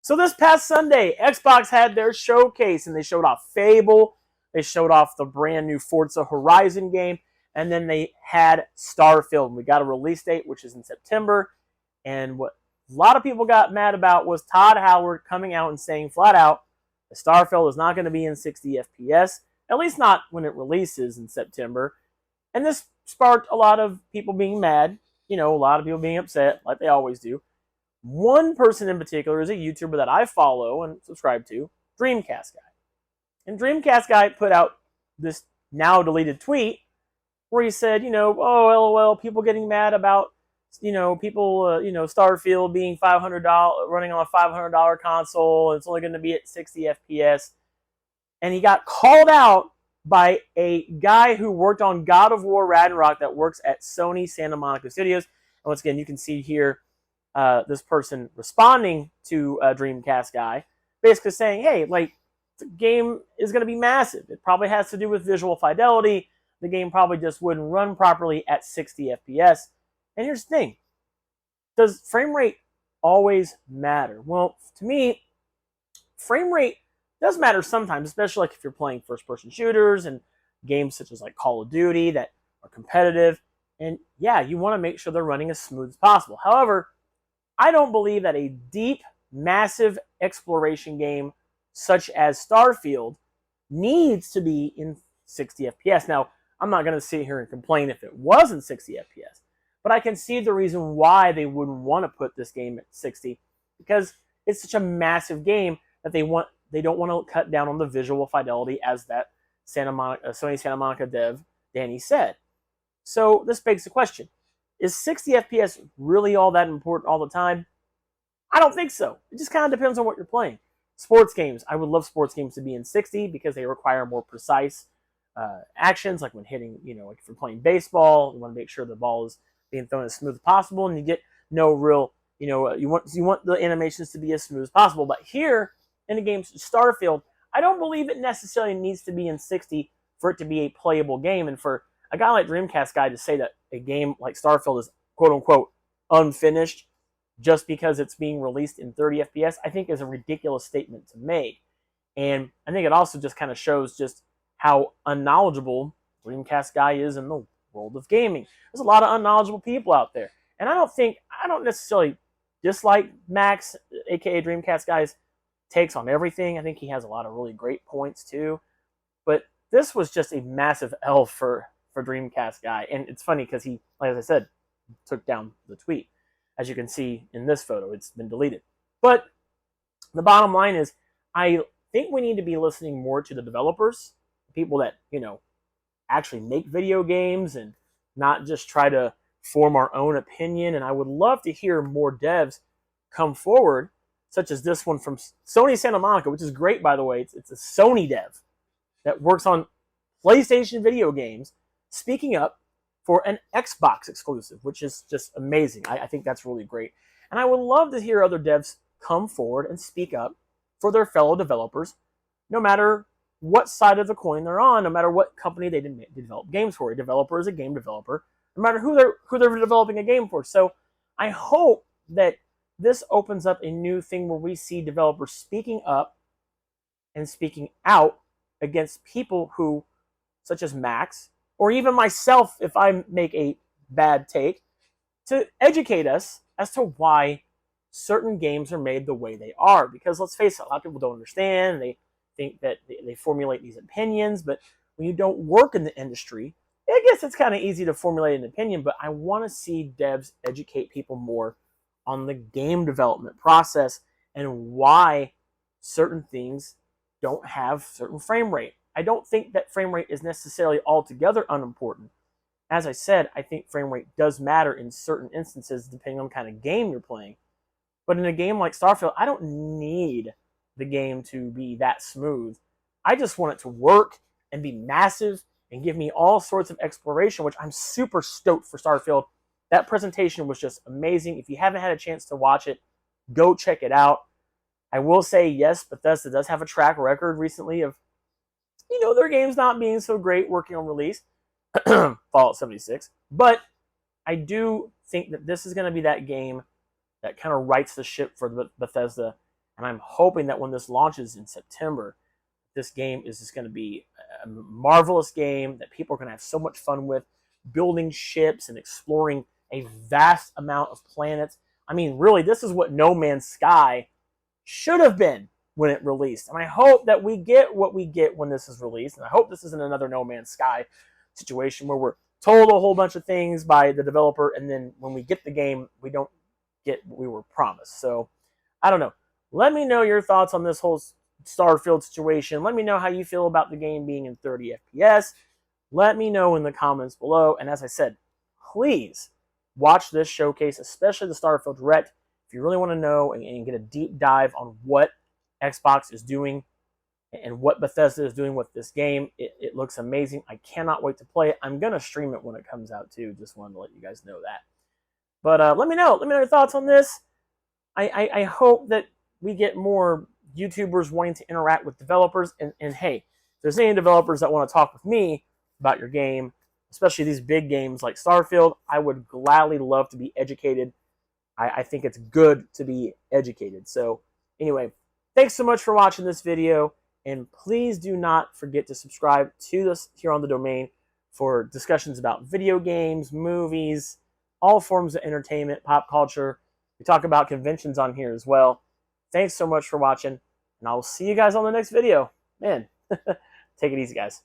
So this past Sunday, Xbox had their showcase, and they showed off Fable, they showed off the brand new Forza Horizon game, and then they had Starfield. We got a release date, which is in September, and what a lot of people got mad about was Todd Howard coming out and saying flat out that Starfield is not going to be in 60 FPS, at least not when it releases in September. And this sparked a lot of people being mad, a lot of people being upset, like they always do. One person in particular is a YouTuber that I follow and subscribe to, Dreamcast Guy. And Dreamcast Guy put out this now deleted tweet where he said, oh, LOL, people getting mad about, Starfield being $500, running on a $500 console, and it's only going to be at 60 FPS. And he got called out by a guy who worked on God of War Ragnarok that works at Sony Santa Monica Studios. And once again, you can see here this person responding to Dreamcast Guy, basically saying, hey, the game is going to be massive. It probably has to do with visual fidelity. The game probably just wouldn't run properly at 60 FPS. And here's the thing. Does frame rate always matter? Well, to me, frame rate does matter sometimes, especially if you're playing first-person shooters and games such as Call of Duty that are competitive. And yeah, you want to make sure they're running as smooth as possible. However, I don't believe that a deep, massive exploration game such as Starfield needs to be in 60 FPS. Now, I'm not going to sit here and complain if it was in 60 FPS, but I can see the reason why they wouldn't want to put this game at 60, because it's such a massive game that they don't want to cut down on the visual fidelity, as that Sony Santa Monica dev, Danny, said. So this begs the question. Is 60 FPS really all that important all the time? I don't think so. It just kind of depends on what you're playing. Sports games, I would love sports games to be in 60 because they require more precise actions, like when hitting, like if you're playing baseball, you want to make sure the ball is being thrown as smooth as possible, and you get no real, you want the animations to be as smooth as possible. But here in the game Starfield, I don't believe it necessarily needs to be in 60 for it to be a playable game, and for a guy like Dreamcast Guy to say that a game like Starfield is quote-unquote unfinished just because it's being released in 30 FPS, I think is a ridiculous statement to make. And I think it also just kind of shows just how unknowledgeable Dreamcast Guy is in the world of gaming. There's a lot of unknowledgeable people out there. And I don't necessarily dislike Max, aka Dreamcast Guy's takes on everything. I think he has a lot of really great points too. But this was just a massive L for Dreamcast Guy. And it's funny because he, like I said, took down the tweet. As you can see in this photo, it's been deleted. But the bottom line is, I think we need to be listening more to the developers, people that, actually make video games and not just try to form our own opinion. And I would love to hear more devs come forward, such as this one from Sony Santa Monica, which is great, by the way. It's a Sony dev that works on PlayStation video games, speaking up for an Xbox exclusive, which is just amazing. I think that's really great. And I would love to hear other devs come forward and speak up for their fellow developers, no matter what side of the coin they're on, no matter what company they develop games for. A developer is a game developer, no matter who they're developing a game for. So I hope that this opens up a new thing where we see developers speaking up and speaking out against people who, such as Max, or even myself, if I make a bad take, to educate us as to why certain games are made the way they are. Because let's face it, a lot of people don't understand. They think that they formulate these opinions, but when you don't work in the industry, I guess it's kind of easy to formulate an opinion, but I want to see devs educate people more on the game development process and why certain things don't have certain frame rate. I don't think that frame rate is necessarily altogether unimportant. As I said, I think frame rate does matter in certain instances depending on the kind of game you're playing. But in a game like Starfield, I don't need the game to be that smooth. I just want it to work and be massive and give me all sorts of exploration, which I'm super stoked for Starfield. That presentation was just amazing. If you haven't had a chance to watch it, go check it out. I will say, yes, Bethesda does have a track record recently of, their games not being so great working on release. Fallout 76. But I do think that this is going to be that game that kind of rights the ship for Bethesda And I'm hoping that when this launches in September, this game is just going to be a marvelous game that people are going to have so much fun with, building ships and exploring a vast amount of planets. I mean, really, this is what No Man's Sky should have been when it released. And I hope that we get what we get when this is released. And I hope this isn't another No Man's Sky situation where we're told a whole bunch of things by the developer, and then when we get the game, we don't get what we were promised. So, I don't know. Let me know your thoughts on this whole Starfield situation. Let me know how you feel about the game being in 30 FPS. Let me know in the comments below. And as I said, please watch this showcase, especially the Starfield Direct, if you really want to know and get a deep dive on what Xbox is doing and what Bethesda is doing with this game. It looks amazing. I cannot wait to play it. I'm going to stream it when it comes out too. Just wanted to let you guys know that. But let me know. Let me know your thoughts on this. I hope that we get more YouTubers wanting to interact with developers. And hey, if there's any developers that want to talk with me about your game, especially these big games like Starfield, I would gladly love to be educated. I think it's good to be educated. So anyway, thanks so much for watching this video. And please do not forget to subscribe to us here on the domain for discussions about video games, movies, all forms of entertainment, pop culture. We talk about conventions on here as well. Thanks so much for watching, and I will see you guys on the next video. Man, take it easy, guys.